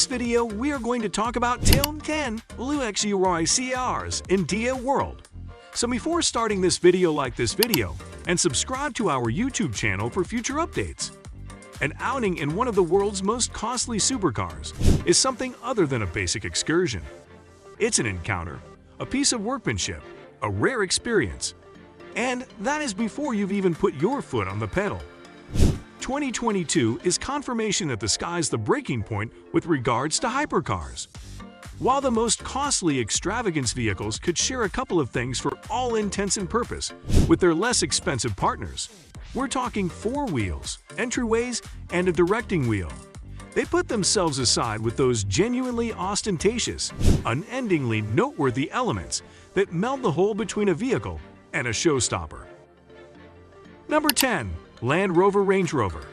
this video, we are going to talk about top 10 luxury cars in the world. So before starting this video, like this video and subscribe to our YouTube channel for future updates. An outing in one of the world's most costly supercars is something other than a basic excursion. It's an encounter, a piece of workmanship, a rare experience, and that is before you've even put your foot on the pedal. 2022 is confirmation that the sky's the breaking point with regards to hypercars. While the most costly extravagance vehicles could share a couple of things for all intents and purpose with their less expensive partners, we're talking four wheels, entryways, and a directing wheel. They put themselves aside with those genuinely ostentatious, unendingly noteworthy elements that meld the whole between a vehicle and a showstopper. Number 10. Land Rover Range Rover.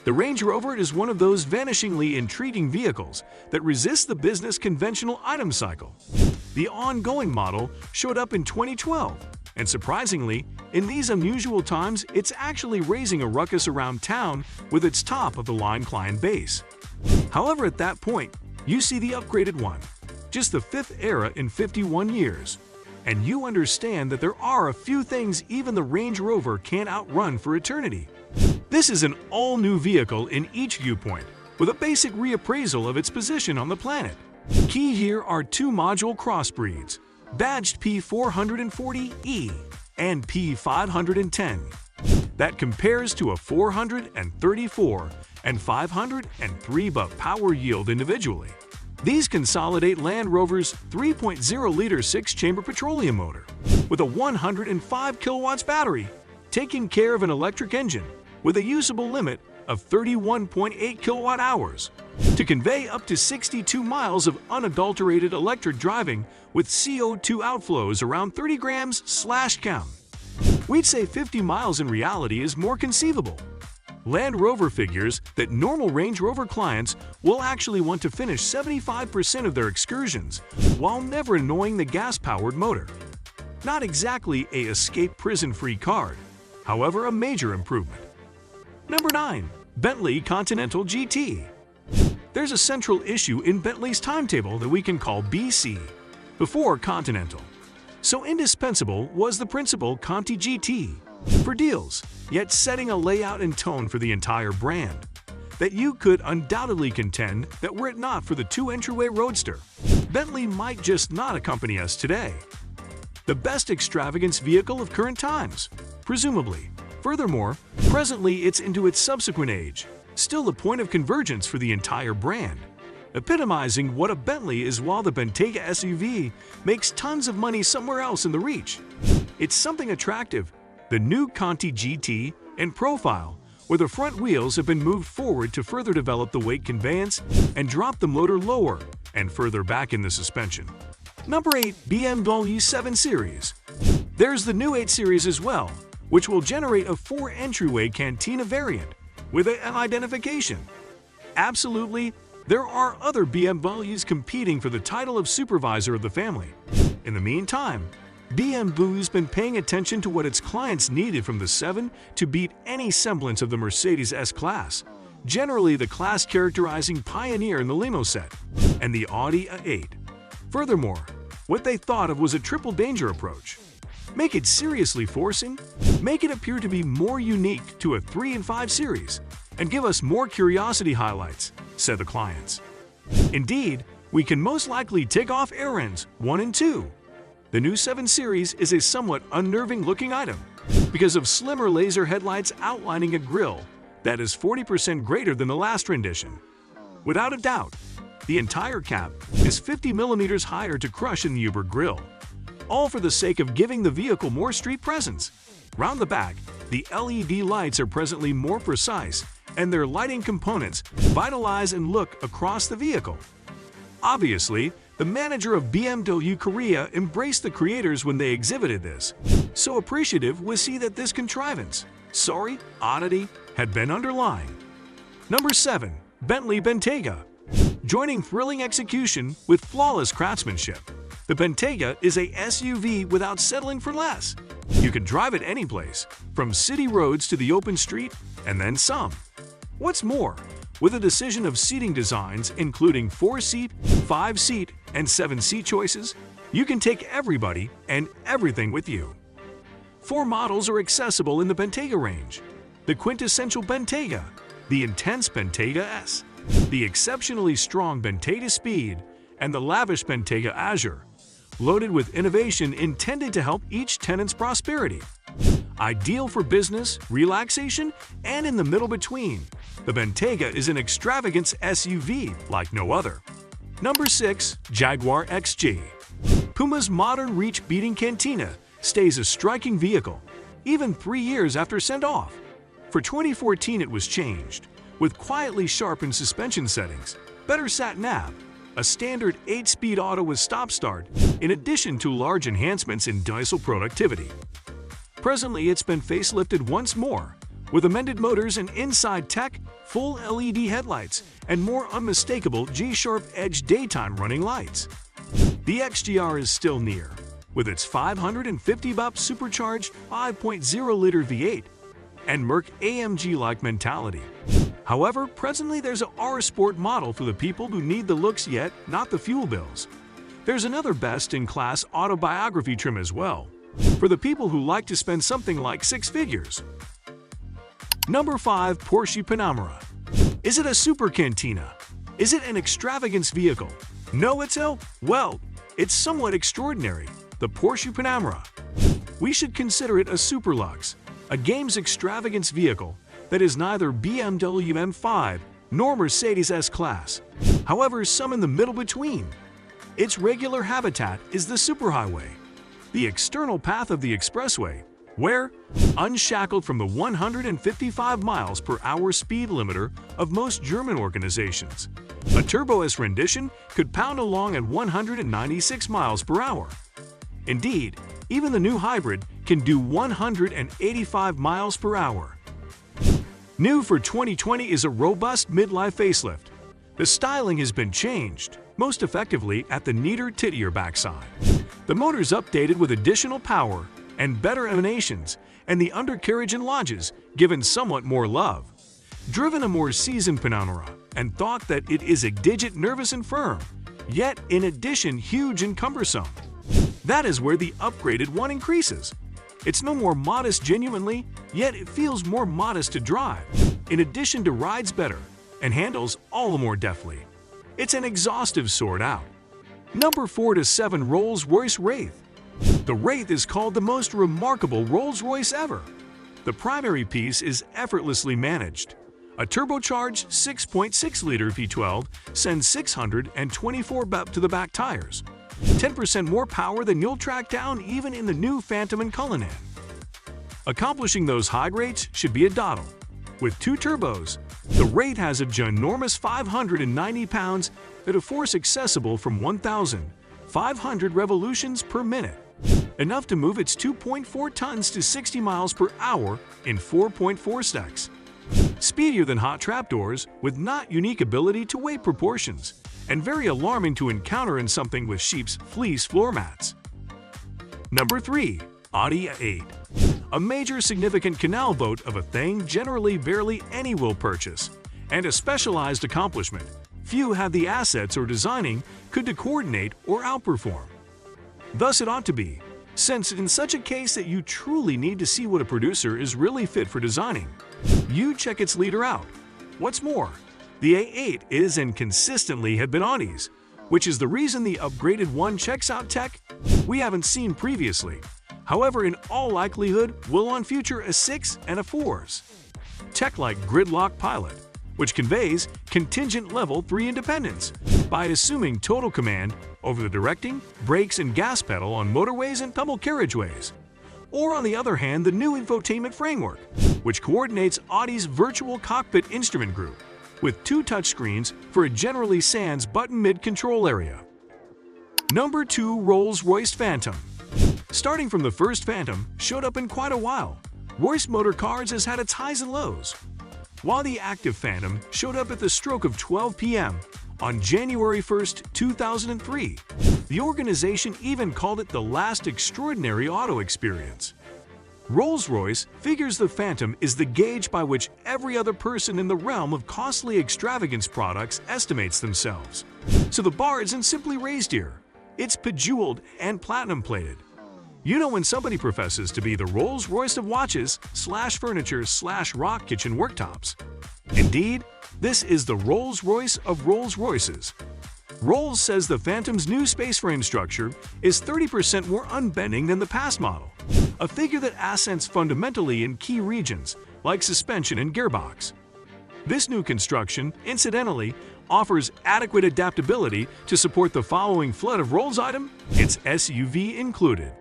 The Range Rover is one of those vanishingly intriguing vehicles that resists the business conventional item cycle. The ongoing model showed up in 2012, and surprisingly, in these unusual times, it's actually raising a ruckus around town with its top-of-the-line client base. However, at that point, you see the upgraded one, just the fifth era in 51 years, and you understand that there are a few things even the Range Rover can't outrun for eternity. This is an all-new vehicle in each viewpoint, with a basic reappraisal of its position on the planet. Key here are two module crossbreeds, badged P440E and P510, that compares to a 434 and 503 BUP power yield individually. These consolidate Land Rover's 3.0-liter 6-chamber petroleum motor with a 105 kilowatts battery, taking care of an electric engine with a usable limit of 31.8 kilowatt-hours to convey up to 62 miles of unadulterated electric driving with CO2 outflows around 30 grams/count. We'd say 50 miles in reality is more conceivable. Land Rover figures that normal Range Rover clients will actually want to finish 75% of their excursions while never annoying the gas-powered motor. Not exactly a escape prison-free card, however a major improvement. Number 9. Bentley Continental GT. There's a central issue in Bentley's timetable that we can call BC, before Continental. So indispensable was the principal Conti GT for deals, yet setting a layout and tone for the entire brand that you could undoubtedly contend that were it not for the two entryway Roadster, Bentley might just not accompany us today. The best extravagance vehicle of current times, presumably. Furthermore, presently it's into its subsequent age, still the point of convergence for the entire brand, epitomizing what a Bentley is while the Bentayga SUV makes tons of money somewhere else in the reach. It's something attractive, the new Conti GT and profile, where the front wheels have been moved forward to further develop the weight conveyance and drop the motor lower and further back in the suspension. Number 8. BMW 7 Series. There's the new 8 Series as well, which will generate a 4-entryway Cantina variant with an identification. Absolutely, there are other BMWs competing for the title of supervisor of the family. In the meantime, BMW's been paying attention to what its clients needed from the 7 to beat any semblance of the Mercedes S-Class, generally the class characterizing Pioneer in the limo set, and the Audi A8. Furthermore, what they thought of was a triple danger approach. Make it seriously forcing, make it appear to be more unique to a 3 and 5 Series, and give us more curiosity highlights, said the clients. Indeed, we can most likely take off Airens 1 and 2. The new 7 Series is a somewhat unnerving-looking item because of slimmer laser headlights outlining a grille that is 40% greater than the last rendition. Without a doubt, the entire cab is 50 millimeters higher to crush in the Uber grille, all for the sake of giving the vehicle more street presence. Round the back, the LED lights are presently more precise, and their lighting components vitalize and look across the vehicle. Obviously, the manager of BMW Korea embraced the creators when they exhibited this. So appreciative was he that this contrivance, oddity, had been underlined. Number 7. Bentley Bentayga. Joining thrilling execution with flawless craftsmanship, the Bentayga is a SUV without settling for less. You can drive it any place, from city roads to the open street, and then some. What's more, With a decision of seating designs including 4-seat, 5-seat, and 7-seat choices, you can take everybody and everything with you. 4 models are accessible in the Bentayga range: the quintessential Bentayga, the intense Bentayga S, the exceptionally strong Bentayga Speed, and the lavish Bentayga Azure, loaded with innovation intended to help each tenant's prosperity. Ideal for business, relaxation, and in the middle between, the Bentayga is an extravagance SUV like no other. Number 6. Jaguar XJ. Puma's modern reach-beating Cantina stays a striking vehicle, even 3 years after send-off. For 2014 it was changed, with quietly sharpened suspension settings, better sat-nav, a standard 8-speed auto with stop-start, in addition to large enhancements in diesel productivity. Presently, it's been facelifted once more, with amended motors and inside tech, full LED headlights, and more unmistakable G-Sharp Edge daytime running lights. The XJR is still near, with its 550 bp supercharged 5.0-liter V8 and Merc AMG-like mentality. However, presently there's a R-Sport model for the people who need the looks yet not the fuel bills. There's another best-in-class autobiography trim as well, for the people who like to spend something like 6 figures. Number 5. Porsche Panamera. Is it a super cantina? Is it an extravagance vehicle? No, it's somewhat extraordinary, the Porsche Panamera. We should consider it a superlux, a game's extravagance vehicle that is neither BMW M5 nor Mercedes S-Class, however some in the middle between. Its regular habitat is the superhighway, the external path of the expressway, where, unshackled from the 155 miles per hour speed limiter of most German organizations, a Turbo S rendition could pound along at 196 miles per hour. Indeed, even the new hybrid can do 185 miles per hour. New for 2020 is a robust midlife facelift. The styling has been changed, most effectively at the neater, tittier backside. The motor's updated with additional power and better emanations, and the undercarriage and lodges given somewhat more love. Driven a more seasoned Panamera and thought that it is a digit nervous and firm, yet in addition huge and cumbersome. That is where the upgraded one increases. It's no more modest genuinely, yet it feels more modest to drive, in addition to rides better and handles all the more deftly. It's an exhaustive sort out. Number 4 to 7. Rolls-Royce Wraith. The Wraith is called the most remarkable Rolls-Royce ever. The primary piece is effortlessly managed. A turbocharged 6.6-liter V12 sends 624 bp to the back tires, 10% more power than you'll track down even in the new Phantom and Cullinan. Accomplishing those high rates should be a doddle. With 2 turbos, the Wraith has a ginormous 590 pounds at a force accessible from 1,500 revolutions per minute, enough to move its 2.4 tons to 60 miles per hour in 4.4 seconds. Speedier than hot trapdoors, with not unique ability to weight proportions, and very alarming to encounter in something with sheep's fleece floor mats. Number 3. Audi A8. A major significant canal boat of a thing generally barely any will purchase, and a specialized accomplishment few have the assets or designing could to coordinate or outperform. Thus it ought to be, since in such a case that you truly need to see what a producer is really fit for designing, you check its leader out. What's more, the A8 is and consistently have been Audi's, which is the reason the upgraded one checks out tech we haven't seen previously. However, in all likelihood, will on future A6 and A4s. Tech like Gridlock Pilot, which conveys contingent level 3 independence by assuming total command over the directing, brakes, and gas pedal on motorways and public carriageways. Or on the other hand, the new infotainment framework, which coordinates Audi's virtual cockpit instrument group, with 2 touchscreens for a generally sans button mid-control area. Number 2. Rolls-Royce Phantom. Starting from the first Phantom showed up in quite a while, Royce Motor Cars has had its highs and lows. While the active Phantom showed up at the stroke of 12 p.m. on January 1, 2003, the organization even called it the last extraordinary auto experience. Rolls-Royce figures the Phantom is the gauge by which every other person in the realm of costly extravagance products estimates themselves. So the bar isn't simply raised here, it's bejeweled and platinum-plated. You know when somebody professes to be the Rolls-Royce of watches / furniture / rock kitchen worktops. Indeed, this is the Rolls-Royce of Rolls-Royces. Rolls says the Phantom's new space frame structure is 30% more unbending than the past model, a figure that accents fundamentally in key regions like suspension and gearbox. This new construction, incidentally, offers adequate adaptability to support the following flood of Rolls item, its SUV included.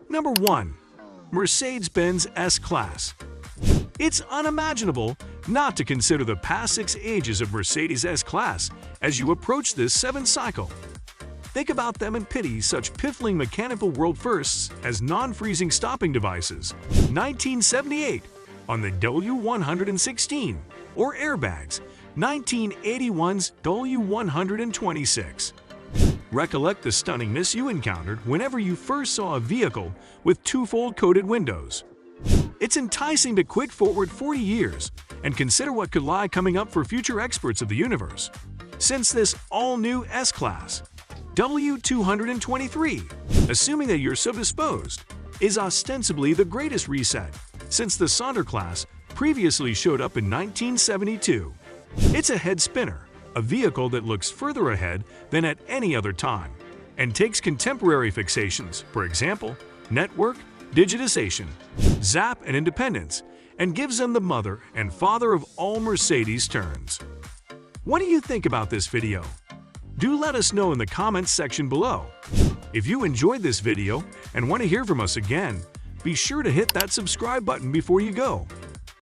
Number 1. Mercedes-Benz S-Class. It's unimaginable not to consider the past 6 ages of Mercedes S-Class as you approach this 7th cycle. Think about them and pity such piffling mechanical world firsts as non-freezing stopping devices, 1978 on the W116, or airbags, 1981's W126. Recollect the stunningness you encountered whenever you first saw a vehicle with twofold coated windows. It's enticing to quick forward 40 years and consider what could lie coming up for future experts of the universe. Since this all-new S-Class, W223, assuming that you're so disposed, is ostensibly the greatest reset since the Sonderklasse previously showed up in 1972. It's a head spinner, a vehicle that looks further ahead than at any other time, and takes contemporary fixations, for example, network, digitization, ZAP, and independence, and gives them the mother and father of all Mercedes turns. What do you think about this video? Do let us know in the comments section below. If you enjoyed this video and want to hear from us again, be sure to hit that subscribe button before you go.